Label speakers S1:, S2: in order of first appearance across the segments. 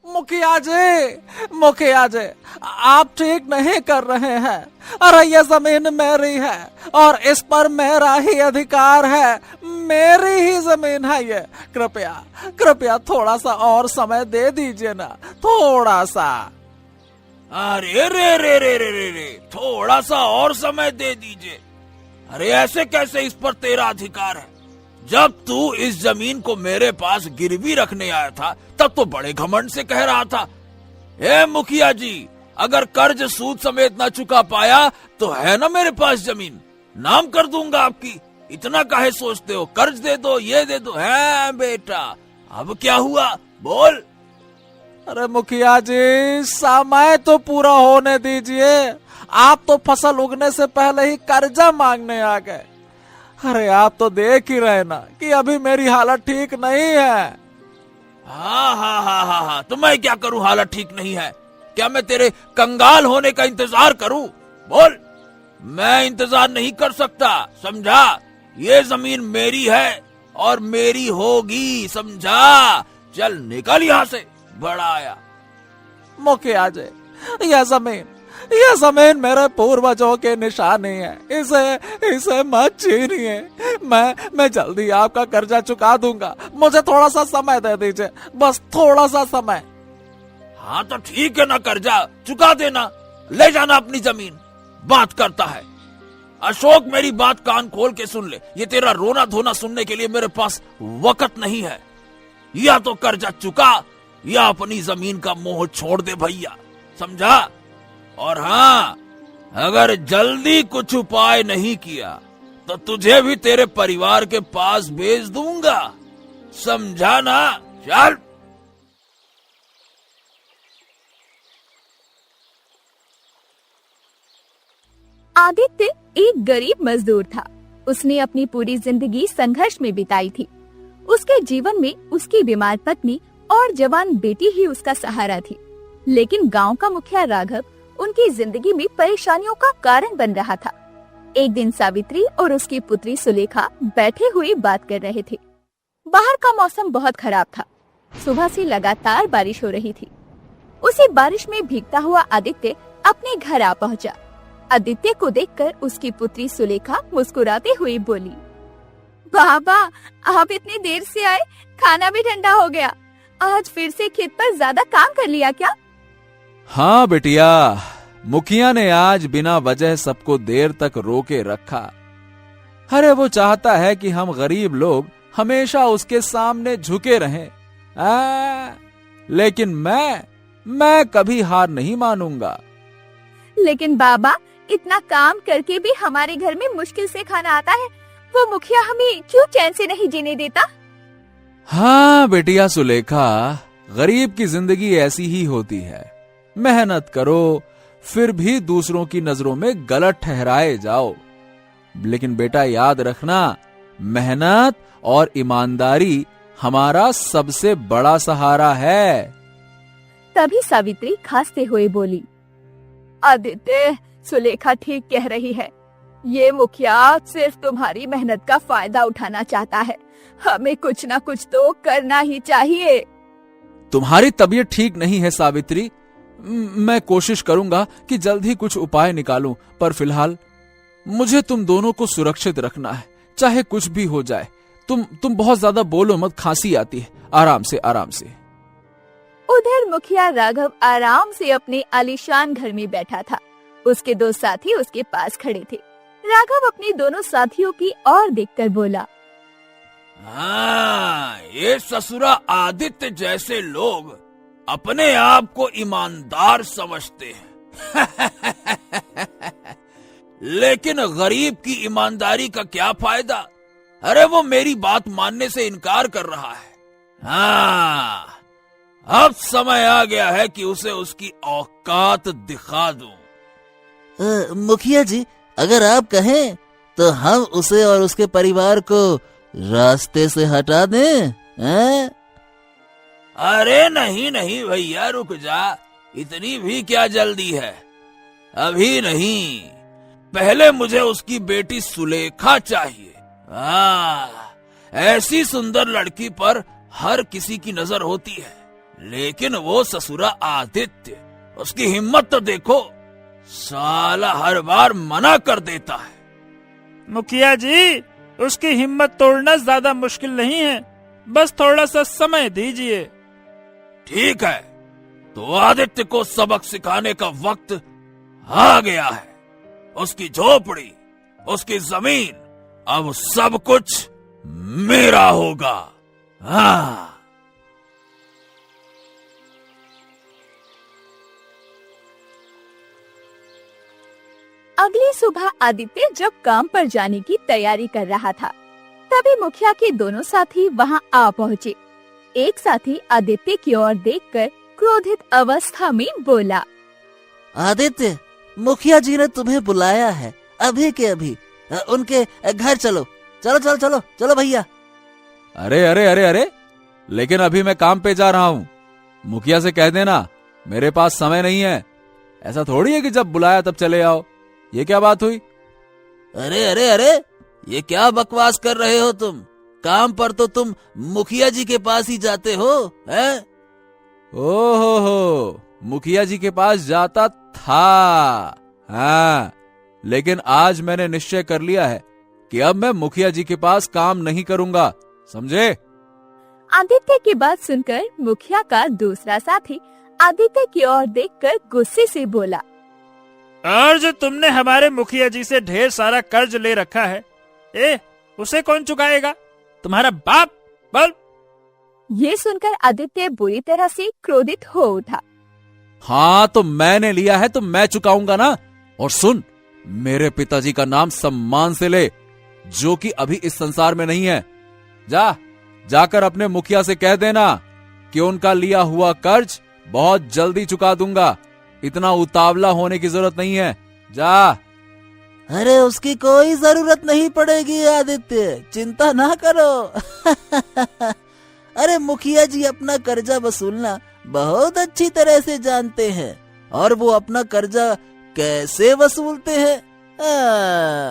S1: मुखिया जी, आप ठीक नहीं कर रहे हैं। अरे ये जमीन मेरी है और इस पर मेरा ही अधिकार है, मेरी ही जमीन है ये। कृपया कृपया थोड़ा सा और समय दे दीजिए ना, थोड़ा सा।
S2: अरे रे रे रे रे रे रे, थोड़ा सा और समय दे दीजिए। अरे ऐसे कैसे इस पर तेरा अधिकार है? जब तू इस जमीन को मेरे पास गिरवी रखने आया था तब तो बड़े घमंड से कह रहा था, ए मुखिया जी, अगर कर्ज सूद समेत न चुका पाया तो है ना मेरे पास जमीन, नाम कर दूंगा आपकी। इतना काहे सोचते हो? कर्ज दे दो, ये दे दो। है बेटा, अब क्या हुआ बोल।
S1: अरे मुखिया जी, समय तो पूरा होने दीजिए। आप तो फसल उगने से पहले ही कर्जा मांगने आ गए। अरे आप तो देख ही रहे ना कि अभी मेरी हालत ठीक नहीं है।
S2: हाँ, तो मैं क्या करूं? हालत ठीक नहीं है? क्या मैं तेरे कंगाल होने का इंतजार करूं? बोल। मैं इंतजार नहीं कर सकता, समझा? ये जमीन मेरी है और मेरी होगी, समझा? चल निकल यहाँ से, बड़ा आया।
S1: मुखिया जी, यह जमीन मेरे पूर्वजों के निशानी है, इसे मत छीनिए। मैं जल्दी आपका कर्जा चुका दूंगा, मुझे थोड़ा सा समय दे दीजिए, बस थोड़ा सा समय।
S2: हाँ तो ठीक है ना, कर्जा चुका देना, ले जाना अपनी जमीन। बात करता है अशोक, मेरी बात कान खोल के सुन ले। ये तेरा रोना धोना सुनने के लिए मेरे पास वक्त नहीं है। या तो कर्जा चुका या अपनी जमीन का मोह छोड़ दे भैया, समझा? और हाँ, अगर जल्दी कुछ उपाय नहीं किया तो तुझे भी तेरे परिवार के पास भेज दूंगा, समझा ना? चल।
S3: आदित्य एक गरीब मजदूर था। उसने अपनी पूरी जिंदगी संघर्ष में बिताई थी। उसके जीवन में उसकी बीमार पत्नी और जवान बेटी ही उसका सहारा थी। लेकिन गांव का मुखिया राघव उनकी जिंदगी में परेशानियों का कारण बन रहा था। एक दिन सावित्री और उसकी पुत्री सुलेखा बैठे हुए बात कर रहे थे। बाहर का मौसम बहुत खराब था। सुबह से लगातार बारिश हो रही थी। उसी बारिश में भीगता हुआ आदित्य अपने घर आ पहुंचा। आदित्य को देखकर उसकी पुत्री सुलेखा मुस्कुराते हुए बोली, बाबा, आप इतनी देर से आए, खाना भी ठंडा हो गया। आज फिर से खेत पर ज्यादा काम कर लिया क्या?
S1: हाँ बेटिया, मुखिया ने आज बिना वजह सबको देर तक रोके रखा। अरे वो चाहता है कि हम गरीब लोग हमेशा उसके सामने झुके रहें। लेकिन मैं कभी हार नहीं मानूंगा।
S3: लेकिन बाबा, इतना काम करके भी हमारे घर में मुश्किल से खाना आता है। वो मुखिया हमें क्यों चैन से नहीं जीने देता?
S1: हाँ बेटिया सुलेखा, गरीब की जिंदगी ऐसी ही होती है। मेहनत करो, फिर भी दूसरों की नजरों में गलत ठहराए जाओ। लेकिन बेटा याद रखना, मेहनत और ईमानदारी हमारा सबसे बड़ा सहारा है।
S3: तभी सावित्री खांसते हुए बोली, आदित्य, सुलेखा ठीक कह रही है। ये मुखिया सिर्फ तुम्हारी मेहनत का फायदा उठाना चाहता है। हमें कुछ ना कुछ तो करना ही चाहिए।
S1: तुम्हारी तबीयत ठीक नहीं है सावित्री। मैं कोशिश करूंगा कि जल्द ही कुछ उपाय निकालूं, पर फिलहाल मुझे तुम दोनों को सुरक्षित रखना है, चाहे कुछ भी हो जाए। तुम बहुत ज्यादा बोलो मत, खांसी आती है। आराम से आराम से।
S3: उधर मुखिया राघव आराम से अपने आलीशान घर में बैठा था। उसके दो साथी उसके पास खड़े थे। राघव अपने दोनों साथियों की ओर देखकर बोला,
S2: हाँ, ये ससुरा आदित्य जैसे लोग अपने आप को ईमानदार समझते हैं। लेकिन गरीब की ईमानदारी का क्या फायदा? अरे वो मेरी बात मानने से इनकार कर रहा है। हाँ, अब समय आ गया है कि उसे उसकी औकात दिखा दूं।
S4: मुखिया जी, अगर आप कहें तो हम उसे और उसके परिवार को रास्ते से हटा दें।
S2: अरे नहीं नहीं भैया, रुक जा, इतनी भी क्या जल्दी है? अभी नहीं, पहले मुझे उसकी बेटी सुलेखा चाहिए। ऐसी सुंदर लड़की पर हर किसी की नजर होती है, लेकिन वो ससुरा आदित्य, उसकी हिम्मत तो देखो, साला हर बार मना कर देता है।
S5: मुखिया जी, उसकी हिम्मत तोड़ना ज्यादा मुश्किल नहीं है, बस थोड़ा सा समय दीजिए।
S2: ठीक है, तो आदित्य को सबक सिखाने का वक्त आ गया है। उसकी झोपड़ी, उसकी जमीन, अब सब कुछ मेरा होगा। हाँ।
S3: अगली सुबह आदित्य जब काम पर जाने की तैयारी कर रहा था, तभी मुखिया के दोनों साथी वहां आ पहुँचे। एक साथी आदित्य की ओर देखकर क्रोधित अवस्था में बोला,
S4: आदित्य, मुखिया जी ने तुम्हें बुलाया है अभी के अभी। उनके घर चलो। चलो चलो चलो चलो भैया।
S1: अरे अरे अरे अरे, लेकिन अभी मैं काम पे जा रहा हूँ। मुखिया से कह देना मेरे पास समय नहीं है। ऐसा थोड़ी है कि जब बुलाया तब चले आओ। ये क्या बात हुई?
S4: अरे अरे अरे, ये क्या बकवास कर रहे हो तुम? काम पर तो तुम मुखिया जी के पास ही जाते हो, हैं?
S1: ओहो, मुखिया जी के पास जाता था। हाँ, लेकिन आज मैंने निश्चय कर लिया है कि अब मैं मुखिया जी के पास काम नहीं करूंगा, समझे?
S3: आदित्य की बात सुनकर मुखिया का दूसरा साथी आदित्य की ओर देखकर गुस्से से बोला,
S5: और जो तुमने हमारे मुखिया जी से ढेर सारा कर्ज ले रखा है, उसे कौन चुकाएगा? तुम्हारा बाप? बोल।
S3: ये सुनकर आदित्य बुरी तरह से क्रोधित हो उठा।
S1: हाँ, तो मैंने लिया है तो मैं चुकाऊंगा ना। और सुन, मेरे पिताजी का नाम सम्मान से ले, जो कि अभी इस संसार में नहीं है। जाकर अपने मुखिया से कह देना कि उनका लिया हुआ कर्ज बहुत जल्दी चुका दूंगा। इतना उतावला होने की जरूरत नहीं है। जा।
S4: अरे उसकी कोई जरूरत नहीं पड़ेगी आदित्य, चिंता ना करो। अरे मुखिया जी अपना कर्जा वसूलना बहुत अच्छी तरह से जानते हैं, और वो अपना कर्जा कैसे वसूलते हैं,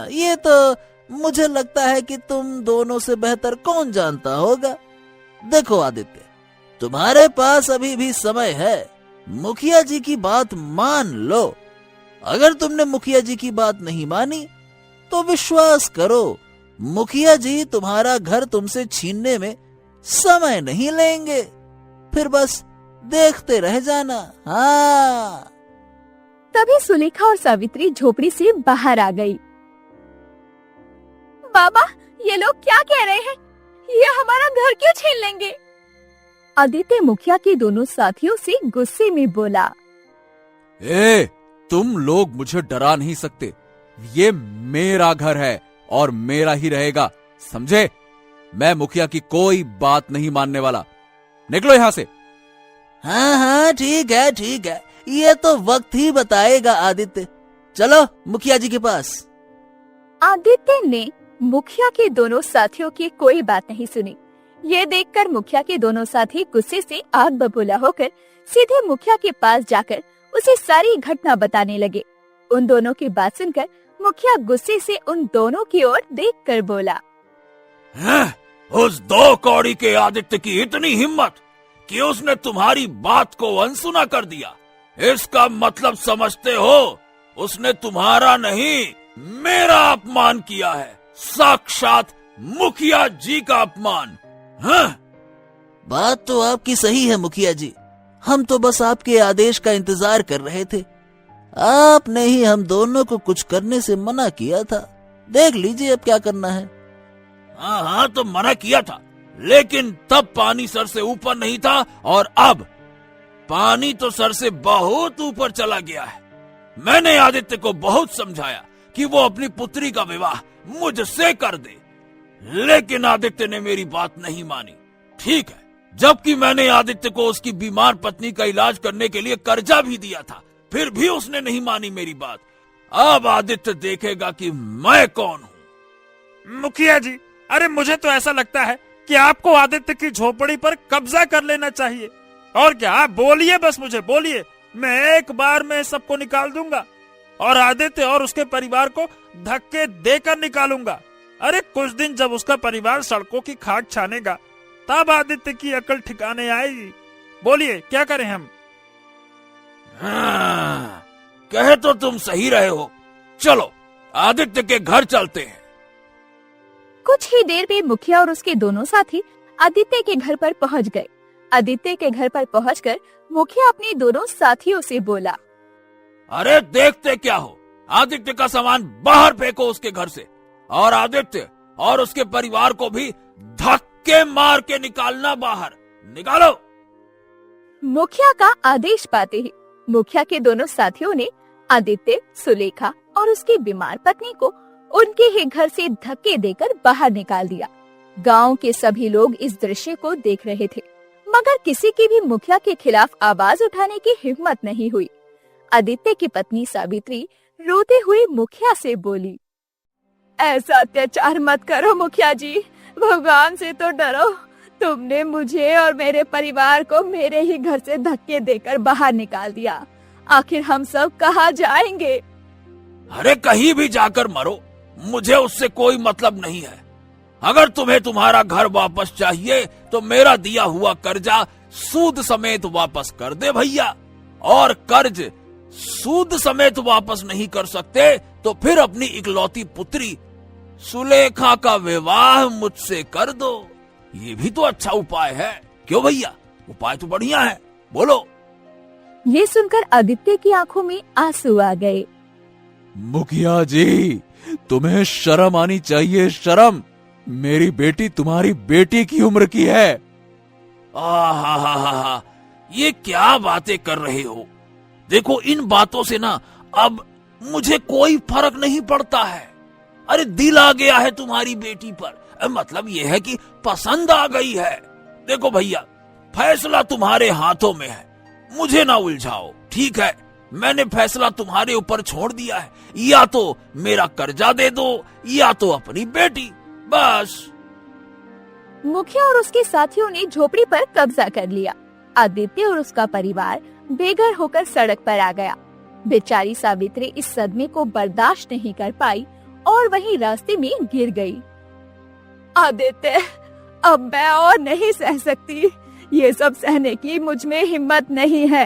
S4: ये तो मुझे लगता है कि तुम दोनों से बेहतर कौन जानता होगा। देखो आदित्य, तुम्हारे पास अभी भी समय है। मुखिया जी की बात मान लो। अगर तुमने मुखिया जी की बात नहीं मानी तो विश्वास करो, मुखिया जी तुम्हारा घर तुमसे छीनने में समय नहीं लेंगे। फिर बस देखते रह जाना। हाँ।
S3: तभी सुलेखा और सावित्री झोपड़ी से बाहर आ गई। बाबा, ये लोग क्या कह रहे हैं? ये हमारा घर क्यों छीन लेंगे? आदित्य मुखिया के दोनों साथियों से गुस्से में बोला,
S1: तुम लोग मुझे डरा नहीं सकते। ये मेरा घर है और मेरा ही रहेगा, समझे? मैं मुखिया की कोई बात नहीं मानने वाला। निकलो यहाँ से।
S4: हाँ हाँ, ठीक है ठीक है, ये तो वक्त ही बताएगा आदित्य। चलो मुखिया जी के पास।
S3: आदित्य ने मुखिया के दोनों साथियों की कोई बात नहीं सुनी। ये देखकर मुखिया के दोनों साथी गुस्से से आग बबूला होकर सीधे मुखिया के पास जाकर उसे सारी घटना बताने लगे। उन दोनों की बात सुनकर मुखिया गुस्से से उन दोनों की ओर देखकर बोला,
S2: उस दो कौड़ी के आदित्य की इतनी हिम्मत कि उसने तुम्हारी बात को अनसुना कर दिया। इसका मतलब समझते हो? उसने तुम्हारा नहीं, मेरा अपमान किया है। साक्षात मुखिया जी का अपमान। हाँ?
S4: बात तो आपकी सही है मुखिया जी, हम तो बस आपके आदेश का इंतजार कर रहे थे। आपने ही हम दोनों को कुछ करने से मना किया था। देख लीजिए अब क्या करना है।
S2: हाँ, तो मना किया था, लेकिन तब पानी सर से ऊपर नहीं था, और अब पानी तो सर से बहुत ऊपर चला गया है। मैंने आदित्य को बहुत समझाया कि वो अपनी पुत्री का विवाह मुझसे कर दे, लेकिन आदित्य ने मेरी बात नहीं मानी। ठीक है, जबकि मैंने आदित्य को उसकी बीमार पत्नी का इलाज करने के लिए कर्जा भी दिया था, फिर भी उसने नहीं मानी मेरी बात। अब आदित्य देखेगा कि मैं कौन हूँ।
S5: मुखिया जी, अरे मुझे तो ऐसा लगता है कि आपको आदित्य की झोपड़ी पर कब्जा कर लेना चाहिए। और क्या, आप बोलिए, बस मुझे बोलिए, मैं एक बार में सबको निकाल दूंगा और आदित्य और उसके परिवार को धक्के देकर निकालूंगा। अरे कुछ दिन जब उसका परिवार सड़कों की खाक छानेगा, तब आदित्य की अकल ठिकाने आएगी। बोलिए क्या करें हम?
S2: हाँ, कहे तो तुम सही रहे हो। चलो आदित्य के घर चलते हैं।
S3: कुछ ही देर में मुखिया और उसके दोनों साथी आदित्य के घर पर पहुंच गए। आदित्य के घर पर पहुंचकर मुखिया अपने दोनों साथियों से बोला,
S2: अरे देखते क्या हो, आदित्य का सामान बाहर फेंको उसके घर से, और आदित्य और उसके परिवार को भी धक्के मार के निकालना बाहर। निकालो।
S3: मुखिया का आदेश पाते ही मुखिया के दोनों साथियों ने आदित्य, सुलेखा और उसकी बीमार पत्नी को उनके ही घर से धक्के देकर बाहर निकाल दिया। गांव के सभी लोग इस दृश्य को देख रहे थे, मगर किसी की भी मुखिया के खिलाफ आवाज उठाने की हिम्मत नहीं हुई। आदित्य की पत्नी सावित्री रोते हुए मुखिया से बोली, ऐसा अत्याचार मत करो मुखिया जी, भगवान से तो डरो। तुमने मुझे और मेरे परिवार को मेरे ही घर से धक्के देकर बाहर निकाल दिया। आखिर हम सब कहाँ जाएंगे?
S2: अरे कहीं भी जाकर मरो, मुझे उससे कोई मतलब नहीं है। अगर तुम्हें तुम्हारा घर वापस चाहिए तो मेरा दिया हुआ कर्जा सूद समेत वापस कर दे भैया, और कर्ज सूद समेत वापस नहीं कर सकते तो फिर अपनी इकलौती पुत्री सुलेखा का विवाह मुझसे कर दो। ये भी तो अच्छा उपाय है, क्यों भैया? उपाय तो बढ़िया है, बोलो।
S3: ये सुनकर आदित्य की आंखों में आंसू आ गए।
S1: मुखिया जी, तुम्हें शर्म आनी चाहिए, शर्म। मेरी बेटी तुम्हारी बेटी की उम्र की है।
S2: आहा, ये क्या बातें कर रहे हो? देखो इन बातों से ना अब मुझे कोई फर्क नहीं पड़ता है। अरे दिल आ गया है तुम्हारी बेटी पर, मतलब ये है कि पसंद आ गई है। देखो भैया, फैसला तुम्हारे हाथों में है, मुझे ना उलझाओ, ठीक है? मैंने फैसला तुम्हारे ऊपर छोड़ दिया है, या तो मेरा कर्जा दे दो या तो अपनी बेटी, बस।
S3: मुखिया और उसके साथियों ने झोपड़ी पर कब्जा कर लिया। आदित्य और उसका परिवार बेघर होकर सड़क पर आ गया। बेचारी सावित्री इस सदमे को बर्दाश्त नहीं कर पाई और वहीं रास्ते में गिर गई। आदित्य, अब मैं और नहीं सह सकती, ये सब सहने की मुझ में हिम्मत नहीं है।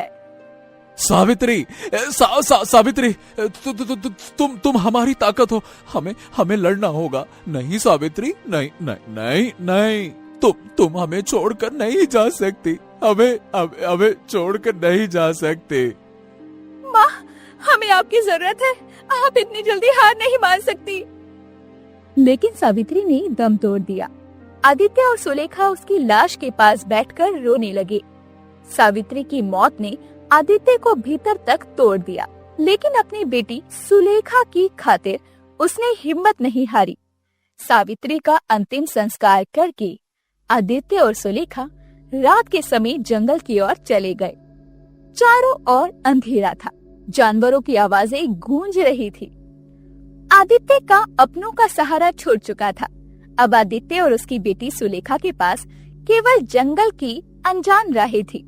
S1: सावित्री, सावित्री, तुम हमारी ताकत हो, हमें लड़ना होगा। नहीं सावित्री, नहीं नहीं नहीं नहीं, तुम हमें छोड़कर नहीं जा सकती, हमें छोड़कर नहीं जा सकते।
S3: माँ, हमें आपकी जरूरत है, आप इतनी जल्दी हार नहीं मान सकती। लेकिन सावित्री ने दम तोड़ दिया। आदित्य और सुलेखा उसकी लाश के पास बैठकर रोने लगे। सावित्री की मौत ने आदित्य को भीतर तक तोड़ दिया, लेकिन अपनी बेटी सुलेखा की खातिर उसने हिम्मत नहीं हारी। सावित्री का अंतिम संस्कार करके आदित्य और सुलेखा रात के समय जंगल की ओर चले गए। चारों ओर अंधेरा था, जानवरों की आवाजें गूंज रही थी। आदित्य का अपनों का सहारा छूट चुका था। अब आदित्य और उसकी बेटी सुलेखा के पास केवल जंगल की अनजान राहें थी।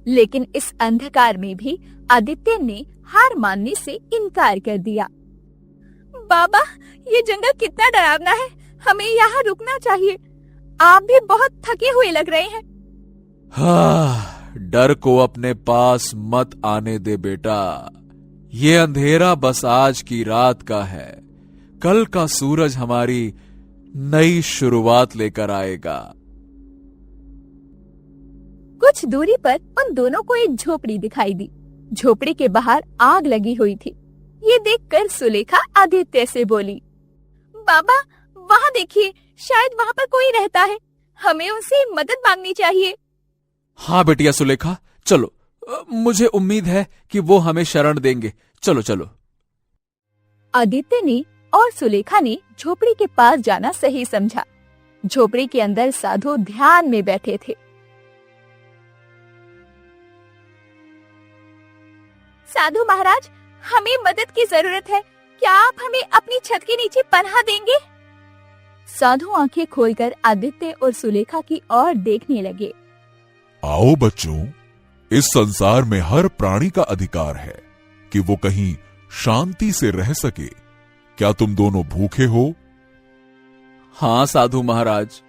S3: लेकिन इस अंधकार में भी आदित्य ने हार मानने से इनकार कर दिया। बाबा, ये जंगल कितना डरावना है, हमें यहाँ रुकना चाहिए। आप भी बहुत थके हुए लग रहे हैं।
S1: हाँ, डर को अपने पास मत आने दे बेटा। ये अंधेरा बस आज की रात का है, कल का सूरज हमारी नई शुरुआत लेकर आएगा।
S3: कुछ दूरी पर उन दोनों को एक झोपड़ी दिखाई दी। झोपड़ी के बाहर आग लगी हुई थी। ये देखकर सुलेखा आदित्य से बोली, बाबा, वहाँ देखिए, शायद वहाँ पर कोई रहता है, हमें उनसे मदद मांगनी चाहिए।
S1: हाँ बेटिया सुलेखा, चलो, मुझे उम्मीद है कि वो हमें शरण देंगे। चलो चलो।
S3: आदित्य ने और सुलेखा ने झोपड़ी के पास जाना सही समझा। झोपड़ी के अंदर साधु ध्यान में बैठे थे। साधु महाराज, हमें मदद की जरूरत है, क्या आप हमें अपनी छत के नीचे पनाह देंगे? साधु आंखें खोलकर आदित्य और सुलेखा की ओर देखने लगे।
S6: आओ बच्चों, इस संसार में हर प्राणी का अधिकार है कि वो कहीं शांति से रह सके। क्या तुम दोनों भूखे हो?
S1: हाँ साधु महाराज,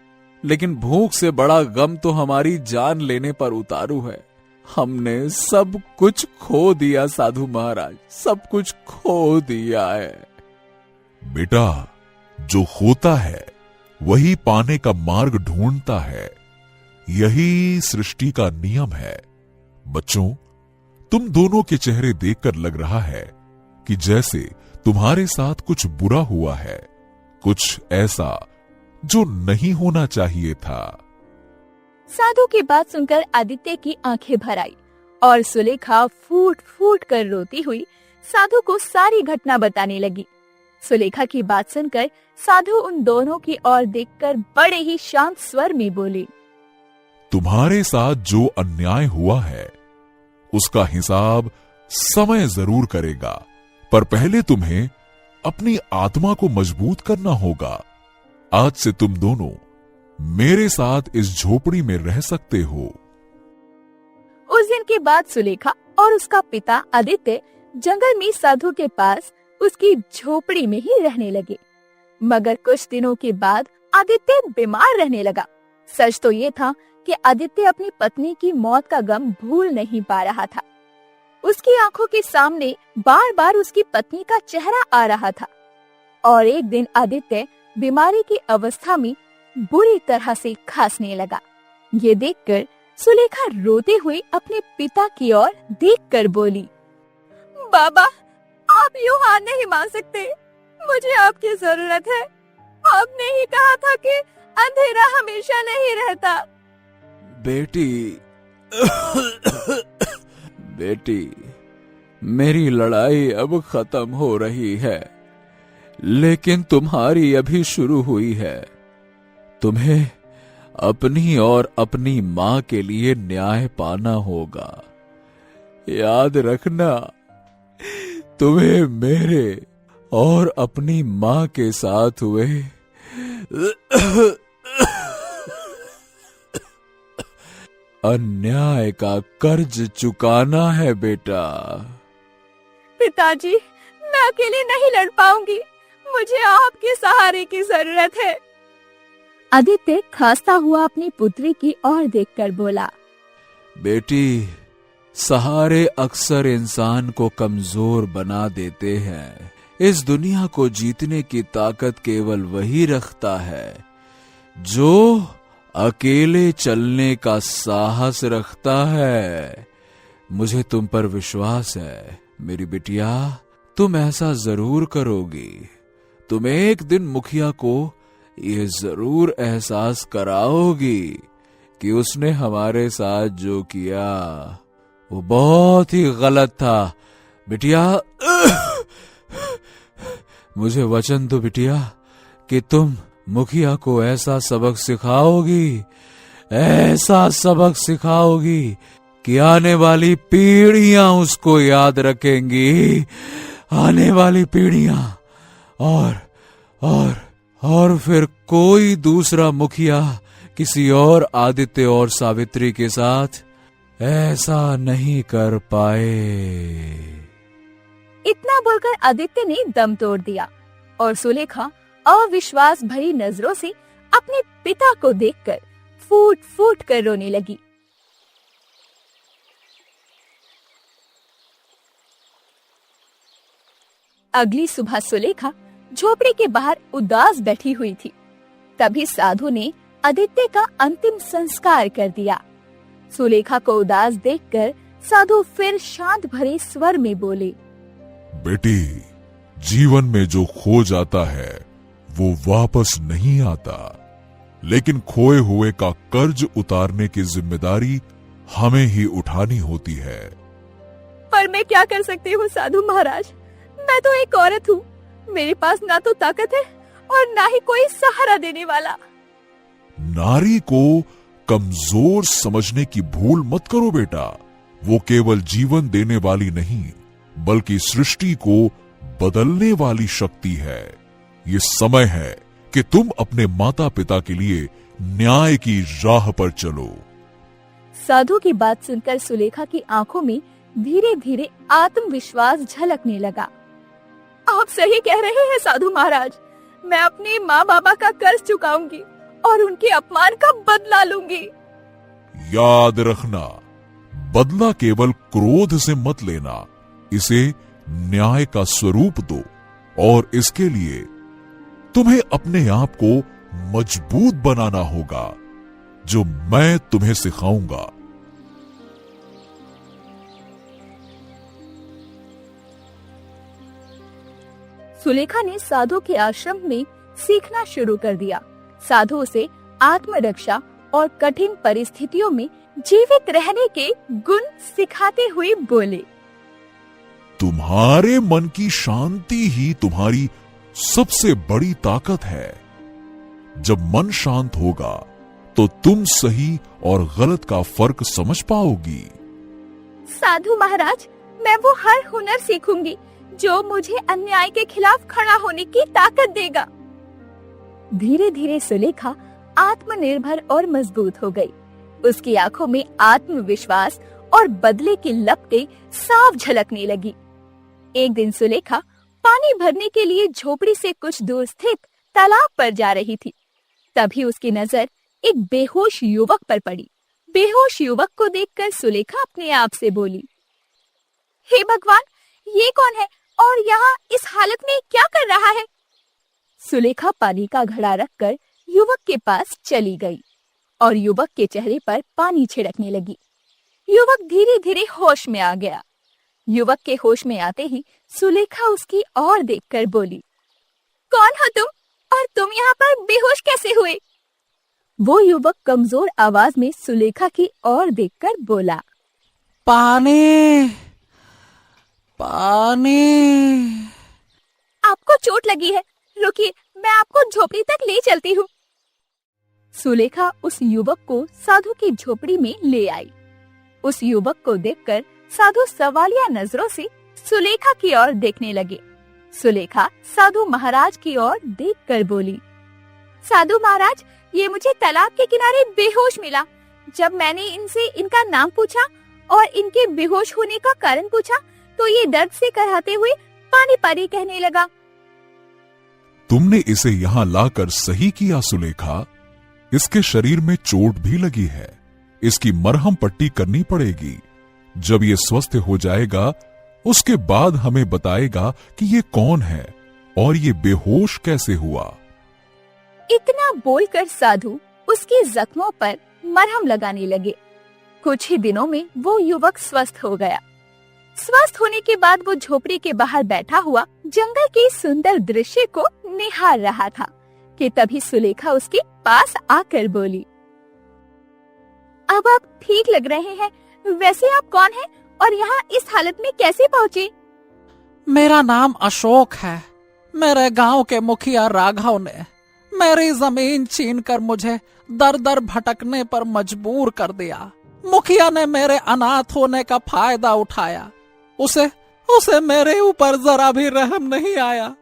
S1: लेकिन भूख से बड़ा गम तो हमारी जान लेने पर उतारू है। हमने सब कुछ खो दिया साधु महाराज, सब कुछ खो दिया है।
S6: बेटा, जो खोता है वही पाने का मार्ग ढूंढता है। यही सृष्टि का नियम है। बच्चों, तुम दोनों के चेहरे देखकर लग रहा है कि जैसे तुम्हारे साथ कुछ बुरा हुआ है, कुछ ऐसा जो नहीं होना चाहिए था।
S3: साधु की बात सुनकर आदित्य की आंखें भर आई और सुलेखा फूट फूट कर रोती हुई साधु को सारी घटना बताने लगी। सुलेखा की बात सुनकर साधु उन दोनों की ओर देखकर बड़े ही शांत स्वर में बोले,
S6: तुम्हारे साथ जो अन्याय हुआ है उसका हिसाब समय जरूर करेगा, पर पहले तुम्हें अपनी आत्मा को मजबूत करना होगा। आज से तुम दोनों मेरे साथ इस झोपड़ी में रह सकते हो।
S3: उस दिन के बाद सुलेखा और उसका पिता आदित्य जंगल में साधु के पास उसकी झोपड़ी में ही रहने लगे। मगर कुछ दिनों के बाद आदित्य बीमार रहने लगा। सच तो ये था कि आदित्य अपनी पत्नी की मौत का गम भूल नहीं पा रहा था। उसकी आंखों के सामने बार बार उसकी पत्नी का चेहरा आ रहा था और एक दिन आदित्य बीमारी की अवस्था में बुरी तरह से खांसने लगा। ये देखकर सुलेखा रोते हुए अपने पिता की ओर देखकर बोली, बाबा, आप यूं हार नहीं मान सकते, मुझे आपकी जरूरत है। आपने ही कहा था कि अंधेरा हमेशा नहीं रहता।
S1: बेटी, मेरी लड़ाई अब खत्म हो रही है, लेकिन तुम्हारी अभी शुरू हुई है। तुम्हें अपनी और अपनी माँ के लिए न्याय पाना होगा। याद रखना, तुम्हें मेरे और अपनी माँ के साथ हुए अन्याय का कर्ज चुकाना है बेटा।
S3: पिताजी, मैं अकेले नहीं लड़ पाऊंगी, मुझे आपके सहारे की जरूरत है। आदित्य खांसता हुआ अपनी पुत्री की ओर देखकर बोला,
S1: बेटी, सहारे अक्सर इंसान को कमजोर बना देते हैं। इस दुनिया को जीतने की ताकत केवल वही रखता है जो अकेले चलने का साहस रखता है। मुझे तुम पर विश्वास है मेरी बिटिया, तुम ऐसा जरूर करोगी। तुम एक दिन मुखिया को ये जरूर एहसास कराओगी कि उसने हमारे साथ जो किया वो बहुत ही गलत था। बिटिया, मुझे वचन दो बिटिया कि तुम मुखिया को ऐसा सबक सिखाओगी, ऐसा सबक सिखाओगी कि आने वाली पीढ़ियां उसको याद रखेंगी। आने वाली पीढ़ियां और फिर कोई दूसरा मुखिया किसी और आदित्य और सावित्री के साथ ऐसा नहीं कर पाए।
S3: इतना बोलकर आदित्य ने दम तोड़ दिया और सुलेखा अविश्वास भरी नजरों से अपने पिता को देखकर फूट फूट कर रोने लगी। अगली सुबह सुलेखा झोपड़ी के बाहर उदास बैठी हुई थी। तभी साधु ने आदित्य का अंतिम संस्कार कर दिया। सुलेखा को उदास देखकर साधु फिर शांत भरे स्वर में बोले,
S6: बेटी, जीवन में जो खो जाता है वो वापस नहीं आता, लेकिन खोए हुए का कर्ज उतारने की जिम्मेदारी हमें ही उठानी होती है।
S3: पर मैं क्या कर सकती हूँ साधु महाराज, मैं तो एक औरत हूँ, मेरे पास ना तो ताकत है और ना ही कोई सहारा देने वाला।
S6: नारी को कमजोर समझने की भूल मत करो बेटा। वो केवल जीवन देने वाली नहीं, बल्कि सृष्टि को बदलने वाली शक्ति है। ये समय है कि तुम अपने माता पिता के लिए न्याय की राह पर चलो।
S3: साधु की बात सुनकर सुलेखा की आंखों में धीरे धीरे आत्मविश्वास झलकने लगा। आप सही कह रहे हैं साधु महाराज, मैं अपने माँ बाबा का कर्ज चुकाऊंगी और उनके अपमान का बदला लूंगी।
S6: याद रखना, बदला केवल क्रोध से मत लेना, इसे न्याय का स्वरूप दो और इसके लिए तुम्हें अपने आप को मजबूत बनाना होगा, जो मैं तुम्हें सिखाऊंगा।
S3: सुलेखा ने साधु के आश्रम में सीखना शुरू कर दिया। साधु उसे आत्मरक्षा और कठिन परिस्थितियों में जीवित रहने के गुण सिखाते हुए बोले,
S6: तुम्हारे मन की शांति ही तुम्हारी सबसे बड़ी ताकत है। जब मन शांत होगा तो तुम सही और गलत का फर्क समझ पाओगी।
S3: साधु महाराज, मैं वो हर हुनर सीखूंगी जो मुझे अन्याय के खिलाफ खड़ा होने की ताकत देगा। धीरे धीरे सुलेखा आत्मनिर्भर और मजबूत हो गई। उसकी आंखों में आत्मविश्वास और बदले की लपटें साफ झलकने लगी। एक दिन सुलेखा पानी भरने के लिए झोपड़ी से कुछ दूर स्थित तालाब पर जा रही थी। तभी उसकी नजर एक बेहोश युवक पर पड़ी। बेहोश युवक को देखकर सुलेखा अपने आप से बोली, हे भगवान, ये कौन है और यहाँ इस हालत में क्या कर रहा है? सुलेखा पानी का घड़ा रखकर युवक के पास चली गई और युवक के चेहरे पर पानी छिड़कने लगी। युवक धीरे धीरे होश में आ गया। युवक के होश में आते ही सुलेखा उसकी ओर देखकर बोली, कौन हो तुम और तुम यहाँ पर बेहोश कैसे हुए? वो युवक कमजोर आवाज में सुलेखा की ओर देखकर बोला,
S1: पानी पानी।
S3: आपको चोट लगी है, रुकिए, मैं आपको झोपड़ी तक ले चलती हूँ। सुलेखा उस युवक को साधु की झोपड़ी में ले आई। उस युवक को देखकर साधु सवालिया नजरों से सुलेखा की ओर देखने लगे। सुलेखा साधु महाराज की ओर देखकर बोली, साधु महाराज, ये मुझे तालाब के किनारे बेहोश मिला। जब मैंने इनसे इनका नाम पूछा और इनके बेहोश होने का कारण पूछा तो ये दर्द से कराहते हुए पानी पानी कहने लगा।
S6: तुमने इसे यहाँ लाकर सही किया सुलेखा। इसके शरीर में चोट भी लगी है, इसकी मरहम पट्टी करनी पड़ेगी। जब ये स्वस्थ हो जाएगा उसके बाद हमें बताएगा कि ये कौन है और ये बेहोश कैसे हुआ।
S3: इतना बोलकर साधु उसके जख्मों पर मरहम लगाने लगे। कुछ ही दिनों में वो युवक स्वस्थ हो गया। स्वस्थ होने के बाद वो झोपड़ी के बाहर बैठा हुआ जंगल के सुंदर दृश्य को निहार रहा था कि तभी सुलेखा उसके पास आकर बोली, अब आप ठीक लग रहे हैं। वैसे आप कौन हैं और यहाँ इस हालत में कैसे पहुँचे?
S1: मेरा नाम अशोक है। मेरे गांव के मुखिया राघव ने मेरी जमीन छीनकर मुझे दर दर भटकने पर मजबूर कर दिया। मुखिया ने मेरे अनाथ होने का फायदा उठाया। उसे मेरे ऊपर जरा भी रहम नहीं आया।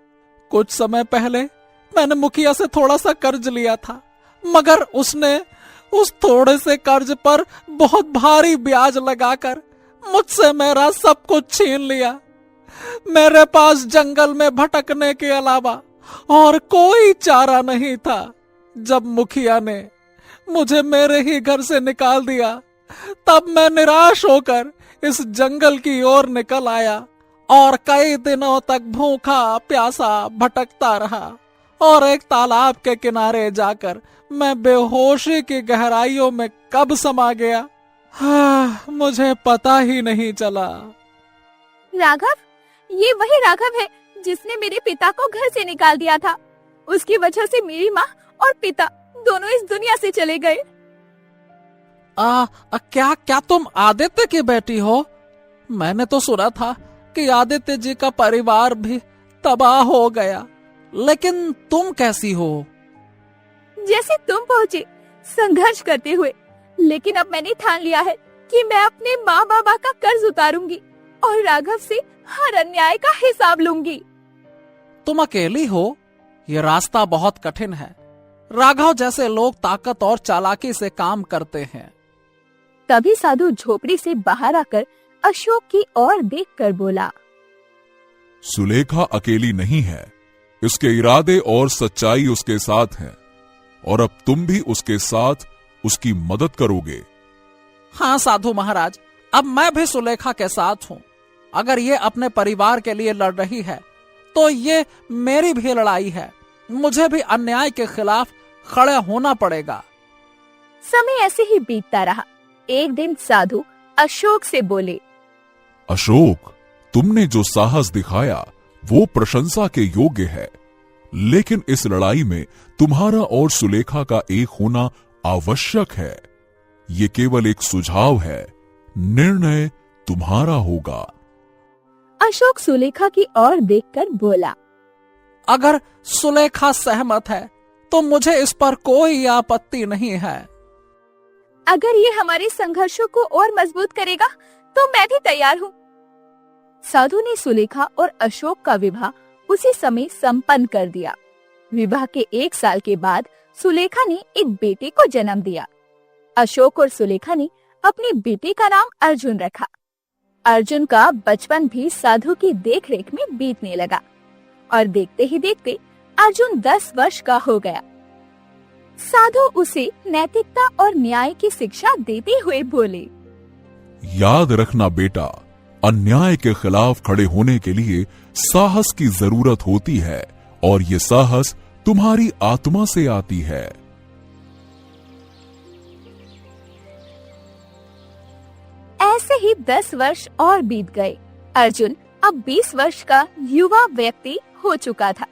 S1: कुछ समय पहले मैंने मुखिया से थोड़ा सा कर्ज लिया था, मगर उसने उस थोड़े से कर्ज पर बहुत भारी ब्याज लगाकर मुझसे मेरा सब कुछ छीन लिया। मेरे पास जंगल में भटकने के अलावा और कोई चारा नहीं था। जब मुखिया ने मुझे मेरे ही घर से निकाल दिया तब मैं निराश होकर इस जंगल की ओर निकल आया और कई दिनों तक भूखा प्यासा भटकता रहा और एक तालाब के किनारे जाकर मैं बेहोशी की गहराइयों में कब समा गया, मुझे पता ही नहीं चला।
S3: राघव, ये वही राघव है जिसने मेरे पिता को घर से निकाल दिया था। उसकी वजह से मेरी माँ और पिता दोनों इस दुनिया से चले गए।
S1: क्या तुम आदित्य की बेटी हो? मैंने तो सुना था कि आदित्य जी का परिवार भी तबाह हो गया, लेकिन तुम कैसी हो?
S3: जैसे तुम पहुँचे, संघर्ष करते हुए। लेकिन अब मैंने ठान लिया है कि मैं अपने माँ बाबा का कर्ज उतारूंगी और राघव से हर अन्याय का हिसाब लूंगी।
S1: तुम अकेली हो? ये रास्ता बहुत कठिन है। राघव जैसे लोग ताकत और चालाकी से काम करते हैं।
S3: तभी साधु झोपड़ी से बाहर आकर अशोक की ओर देखकर बोला,
S6: सुलेखा अकेली नहीं है। इसके इरादे और सच्चाई उसके साथ हैं और अब तुम भी उसके साथ उसकी मदद करोगे।
S1: हाँ साधु महाराज, अब मैं भी सुलेखा के साथ हूँ। अगर ये अपने परिवार के लिए लड़ रही है तो ये मेरी भी लड़ाई है। मुझे भी अन्याय के खिलाफ खड़े होना पड़ेगा।
S3: समय ऐसे ही बीतता रहा। एक दिन साधु अशोक से बोले,
S6: अशोक, तुमने जो साहस दिखाया वो प्रशंसा के योग्य है, लेकिन इस लड़ाई में तुम्हारा और सुलेखा का एक होना आवश्यक है। ये केवल एक सुझाव है, निर्णय तुम्हारा होगा।
S3: अशोक सुलेखा की ओर देखकर बोला,
S1: अगर सुलेखा सहमत है तो मुझे इस पर कोई आपत्ति नहीं है।
S3: अगर ये हमारे संघर्षों को और मजबूत करेगा तो मैं भी तैयार हूँ। साधु ने सुलेखा और अशोक का विवाह उसी समय संपन्न कर दिया। विवाह के 1 साल के बाद सुलेखा ने एक बेटे को जन्म दिया। अशोक और सुलेखा ने अपने बेटे का नाम अर्जुन रखा। अर्जुन का बचपन भी साधु की देखरेख में बीतने लगा और देखते ही देखते अर्जुन 10 वर्ष का हो गया। साधु उसे नैतिकता और न्याय की शिक्षा देते हुए बोले,
S6: याद रखना बेटा, अन्याय के खिलाफ खड़े होने के लिए साहस की जरूरत होती है और ये साहस तुम्हारी आत्मा से आती है।
S3: ऐसे ही 10 वर्ष और बीत गए। अर्जुन अब 20 वर्ष का युवा व्यक्ति हो चुका था।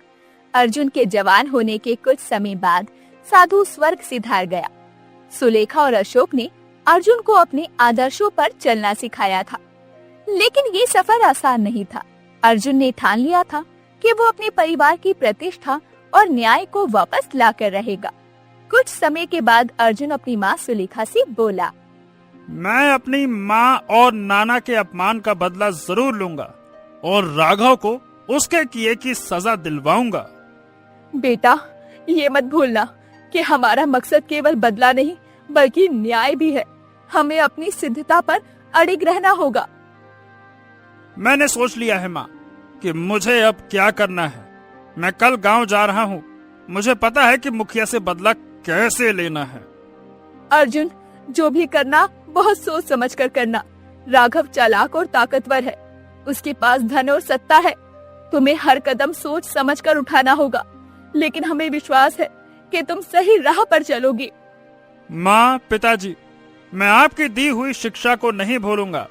S3: अर्जुन के जवान होने के कुछ समय बाद साधु स्वर्ग सिधार गया। सुलेखा और अशोक ने अर्जुन को अपने आदर्शों पर चलना सिखाया था, लेकिन ये सफर आसान नहीं था। अर्जुन ने ठान लिया था कि वो अपने परिवार की प्रतिष्ठा और न्याय को वापस लाकर रहेगा। कुछ समय के बाद अर्जुन अपनी माँ सुलेखा से बोला,
S5: मैं अपनी माँ और नाना के अपमान का बदला जरूर लूंगा और राघव को उसके किए की सजा दिलवाऊंगा।
S3: बेटा, ये मत भूलना कि हमारा मकसद केवल बदला नहीं बल्कि न्याय भी है। हमें अपनी सिद्धता पर अड़िग रहना होगा।
S5: मैंने सोच लिया है माँ कि मुझे अब क्या करना है। मैं कल गांव जा रहा हूँ। मुझे पता है कि मुखिया से बदला कैसे लेना है।
S3: अर्जुन, जो भी करना बहुत सोच समझ कर करना। राघव चालाक और ताकतवर है। उसके पास धन और सत्ता है। तुम्हें हर कदम सोच समझ कर उठाना होगा, लेकिन हमें विश्वास है कि तुम सही राह पर चलोगी।
S5: माँ, पिताजी, मैं आपकी दी हुई शिक्षा को नहीं भूलूंगा।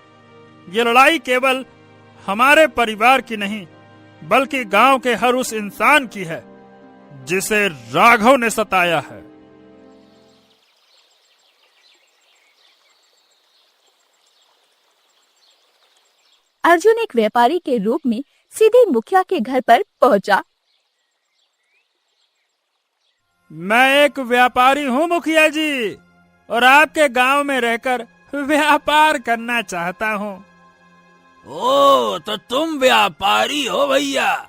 S5: ये लड़ाई केवल हमारे परिवार की नहीं बल्कि गांव के हर उस इंसान की है जिसे राघव ने सताया है।
S3: अर्जुन एक व्यापारी के रूप में सीधे मुखिया के घर पर पहुंचा।
S5: मैं एक व्यापारी हूँ मुखिया जी, और आपके गांव में रहकर व्यापार करना चाहता हूँ।
S2: ओ, तो तुम व्यापारी हो भैया,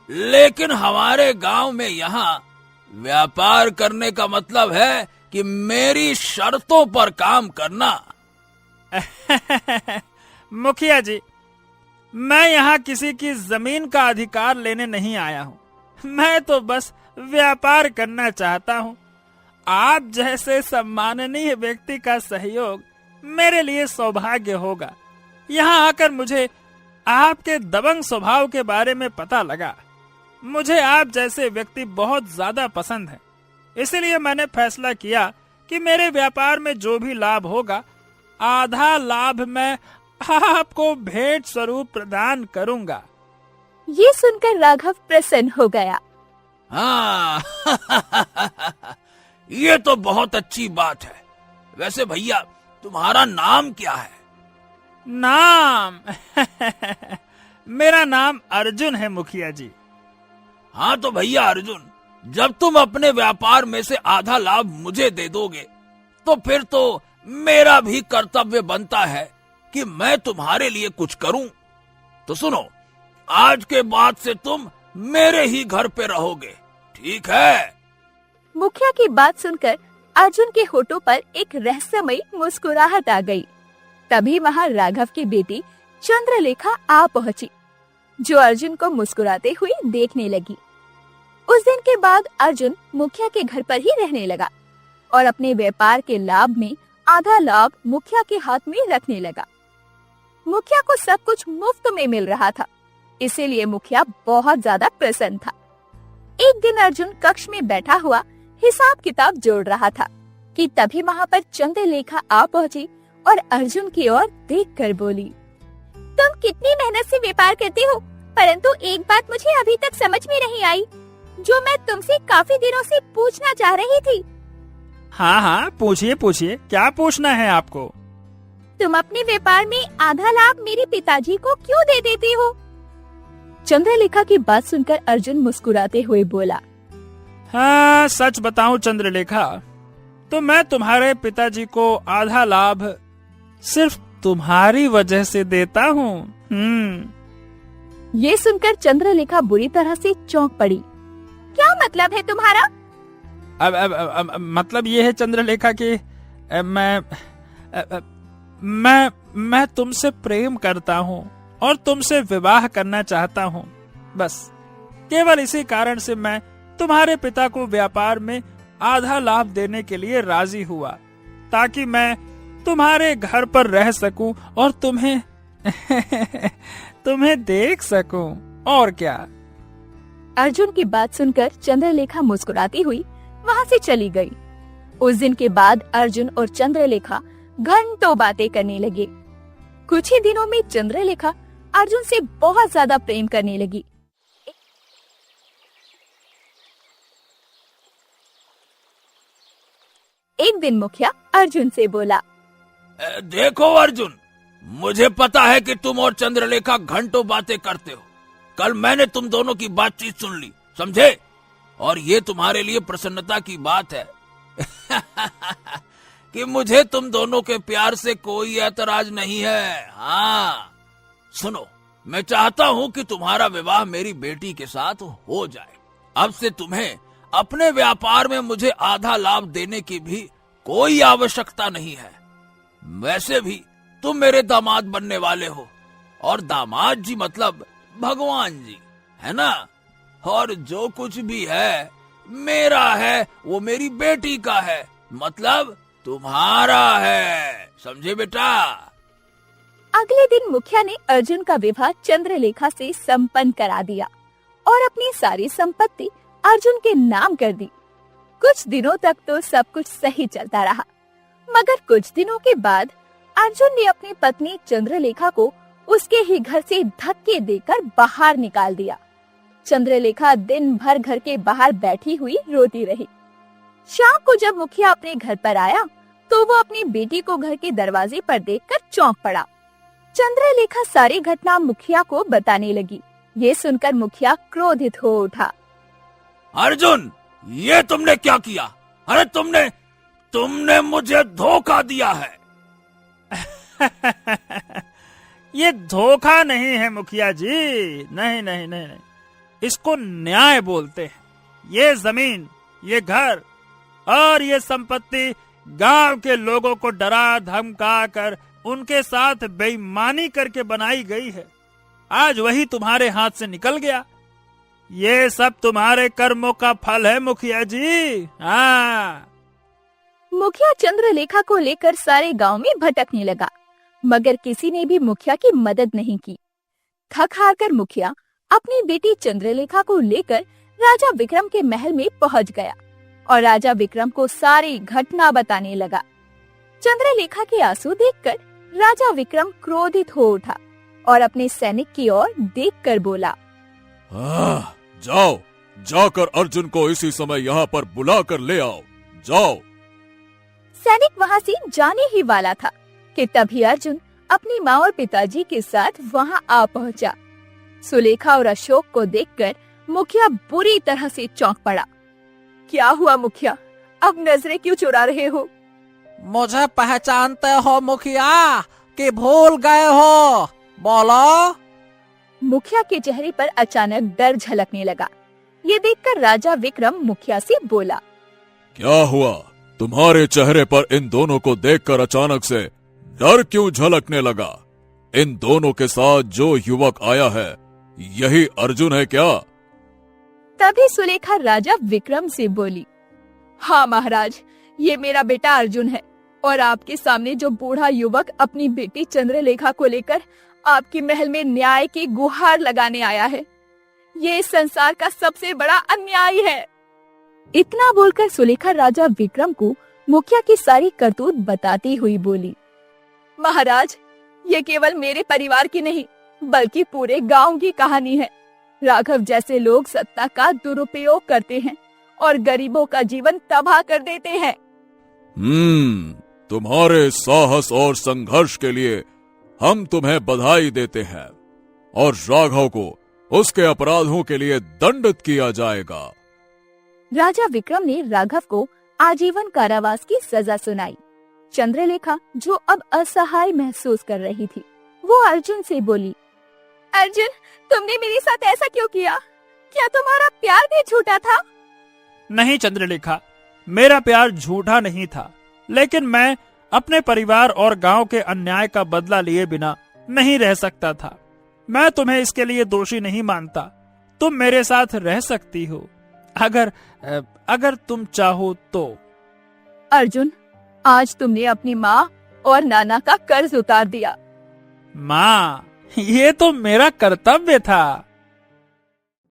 S2: लेकिन हमारे गांव में यहाँ व्यापार करने का मतलब है कि मेरी शर्तों पर काम करना।
S5: मुखिया जी, मैं यहाँ किसी की जमीन का अधिकार लेने नहीं आया हूँ। मैं तो बस व्यापार करना चाहता हूँ। आप जैसे सम्माननीय व्यक्ति का सहयोग मेरे लिए सौभाग्य होगा। यहाँ आकर मुझे आपके दबंग स्वभाव के बारे में पता लगा। मुझे आप जैसे व्यक्ति बहुत ज्यादा पसंद है, इसलिए मैंने फैसला किया कि मेरे व्यापार में जो भी लाभ होगा, आधा लाभ मैं आपको भेंट स्वरूप प्रदान करूंगा।
S3: ये सुनकर राघव प्रसन्न हो गया।
S2: हाँ, ये तो बहुत अच्छी बात है। वैसे भैया, तुम्हारा नाम क्या है?
S5: नाम मेरा नाम अर्जुन है मुखिया जी।
S2: हाँ तो भैया अर्जुन, जब तुम अपने व्यापार में से आधा लाभ मुझे दे दोगे, तो फिर तो मेरा भी कर्तव्य बनता है कि मैं तुम्हारे लिए कुछ करूं। तो सुनो, आज के बाद से तुम मेरे ही घर पे रहोगे, ठीक है?
S3: मुखिया की बात सुनकर अर्जुन के होठों पर एक रहस्यमयी मुस्कुराहट आ गई। तभी वहाँ राघव की बेटी चंद्रलेखा आ पहुंची, जो अर्जुन को मुस्कुराते हुए देखने लगी। उस दिन के बाद अर्जुन मुखिया के घर पर ही रहने लगा और अपने व्यापार के लाभ में आधा लाभ मुखिया के हाथ में रखने लगा। मुखिया को सब कुछ मुफ्त में मिल रहा था, इसीलिए मुखिया बहुत ज्यादा प्रसन्न था। एक दिन अर्जुन कक्ष में बैठा हुआ हिसाब किताब जोड़ रहा था कि तभी वहाँ पर चंद्रलेखा आ पहुँची और अर्जुन की ओर देखकर बोली, तुम कितनी मेहनत से व्यापार करते हो, परंतु एक बात मुझे अभी तक समझ में नहीं आई, जो मैं तुमसे काफी दिनों से पूछना चाह रही थी।
S5: हाँ हाँ, पूछिए पूछिए, क्या पूछना है आपको?
S3: तुम अपने व्यापार में आधा लाभ मेरे पिताजी को क्यों दे देती हो? चंद्रलेखा की बात सुनकर अर्जुन मुस्कुराते हुए बोला,
S5: हाँ, सच बताऊं चंद्रलेखा, तो मैं तुम्हारे पिताजी को आधा लाभ सिर्फ तुम्हारी वजह से देता हूँ।
S3: ये सुनकर चंद्रलेखा बुरी तरह से चौंक पड़ी। क्या मतलब है तुम्हारा?
S5: अब मतलब ये है चंद्रलेखा कि मैं तुमसे प्रेम करता हूँ और तुमसे विवाह करना चाहता हूँ। बस केवल इसी कारण से मैं तुम्हारे पिता को व्यापार में आधा लाभ देने के लिए राजी हुआ, ताकि मैं तुम्हारे घर पर रह सकूं और तुम्हें तुम्हें देख सकूं, और क्या।
S3: अर्जुन की बात सुनकर चंद्रलेखा मुस्कुराती हुई वहाँ से चली गई। उस दिन के बाद अर्जुन और चंद्रलेखा घंटों बातें करने लगे। कुछ ही दिनों में चंद्रलेखा अर्जुन से बहुत ज्यादा प्रेम करने लगी। एक दिन मुखिया अर्जुन से बोला,
S2: देखो अर्जुन, मुझे पता है कि तुम और चंद्रलेखा घंटों बातें करते हो। कल मैंने तुम दोनों की बातचीत सुन ली, समझे? और ये तुम्हारे लिए प्रसन्नता की बात है कि मुझे तुम दोनों के प्यार से कोई ऐतराज नहीं है। हाँ, सुनो, मैं चाहता हूँ कि तुम्हारा विवाह मेरी बेटी के साथ हो जाए। अब से तुम्हें अपने व्यापार में मुझे आधा लाभ देने की भी कोई आवश्यकता नहीं है। वैसे भी तुम मेरे दामाद बनने वाले हो, और दामाद जी मतलब भगवान जी, है ना? और जो कुछ भी है मेरा है, वो मेरी बेटी का है, मतलब तुम्हारा है, समझे बेटा?
S3: अगले दिन मुखिया ने अर्जुन का विवाह चंद्रलेखा से संपन्न करा दिया और अपनी सारी संपत्ति अर्जुन के नाम कर दी। कुछ दिनों तक तो सब कुछ सही चलता रहा, मगर कुछ दिनों के बाद अर्जुन ने अपनी पत्नी चंद्रलेखा को उसके ही घर से धक्के देकर बाहर निकाल दिया। चंद्रलेखा दिन भर घर के बाहर बैठी हुई रोती रही। शाम को जब मुखिया अपने घर पर आया तो वो अपनी बेटी को घर के दरवाजे पर देखकर चौंक पड़ा। चंद्रलेखा सारी घटना मुखिया को बताने लगी। ये सुनकर मुखिया क्रोधित हो उठा।
S2: अर्जुन, ये तुमने क्या किया? अरे तुमने मुझे धोखा दिया है।
S5: ये धोखा नहीं है मुखिया जी, नहीं नहीं नहीं नहीं, इसको न्याय बोलते हैं। ये जमीन, ये घर और ये संपत्ति गांव के लोगों को डरा धमका कर उनके साथ बेईमानी करके बनाई गई है। आज वही तुम्हारे हाथ से निकल गया। ये सब तुम्हारे कर्मों का फल है मुखिया जी। हाँ।
S3: मुखिया चंद्रलेखा को लेकर सारे गांव में भटकने लगा, मगर किसी ने भी मुखिया की मदद नहीं की। थक हार कर मुखिया अपनी बेटी चंद्रलेखा को लेकर राजा विक्रम के महल में पहुंच गया और राजा विक्रम को सारी घटना बताने लगा। चंद्रलेखा के आंसू देखकर राजा विक्रम क्रोधित हो उठा और अपने सैनिक की ओर देखकर बोला,
S6: जाओ, जाकर अर्जुन को इसी समय यहाँ पर बुला कर ले आओ, जाओ।
S3: सैनिक वहाँ से जाने ही वाला था कि तभी अर्जुन अपनी माँ और पिताजी के साथ वहाँ आ पहुँचा। सुलेखा और अशोक को देखकर मुखिया बुरी तरह से चौंक पड़ा। क्या हुआ मुखिया, अब नजरें क्यों चुरा रहे हो?
S4: मुझे पहचानते हो मुखिया कि भूल गए हो? बोलो।
S3: मुखिया के चेहरे पर अचानक डर झलकने लगा। ये देखकर राजा विक्रम मुखिया से बोला,
S6: क्या हुआ? तुम्हारे चेहरे पर इन दोनों को देखकर अचानक से डर क्यों झलकने लगा? इन दोनों के साथ जो युवक आया है, यही अर्जुन है क्या?
S3: तभी सुलेखा राजा विक्रम से बोली, हाँ महाराज, ये मेरा बेटा अर्जुन है और आपके सामने जो बूढ़ा युवक अपनी बेटी चंद्रलेखा को लेकर आपके महल में न्याय की गुहार लगाने आया है, ये इस संसार का सबसे बड़ा अन्याय है। इतना बोलकर सुलेखा राजा विक्रम को मुखिया की सारी करतूत बताती हुई बोली, महाराज, ये केवल मेरे परिवार की नहीं बल्कि पूरे गांव की कहानी है। राघव जैसे लोग सत्ता का दुरुपयोग करते हैं और गरीबों का जीवन तबाह कर देते हैं।
S2: तुम्हारे साहस और संघर्ष के लिए हम तुम्हें बधाई देते हैं और राघव को उसके अपराधों के लिए दंडित किया जाएगा।
S3: राजा विक्रम ने राघव को आजीवन कारावास की सजा सुनाई। चंद्रलेखा, जो अब असहाय महसूस कर रही थी, वो अर्जुन से बोली, अर्जुन, तुमने मेरे साथ ऐसा क्यों किया? क्या तुम्हारा प्यार भी झूठा था?
S5: नहीं चंद्रलेखा, मेरा प्यार झूठा नहीं था, लेकिन मैं अपने परिवार और गांव के अन्याय का बदला लिए बिना नहीं रह सकता था। मैं तुम्हें इसके लिए दोषी नहीं मानता। तुम मेरे साथ रह सकती हो, अगर तुम चाहो तो।
S3: अर्जुन, आज तुमने अपनी माँ और नाना का कर्ज उतार दिया।
S5: माँ, ये तो मेरा कर्तव्य था।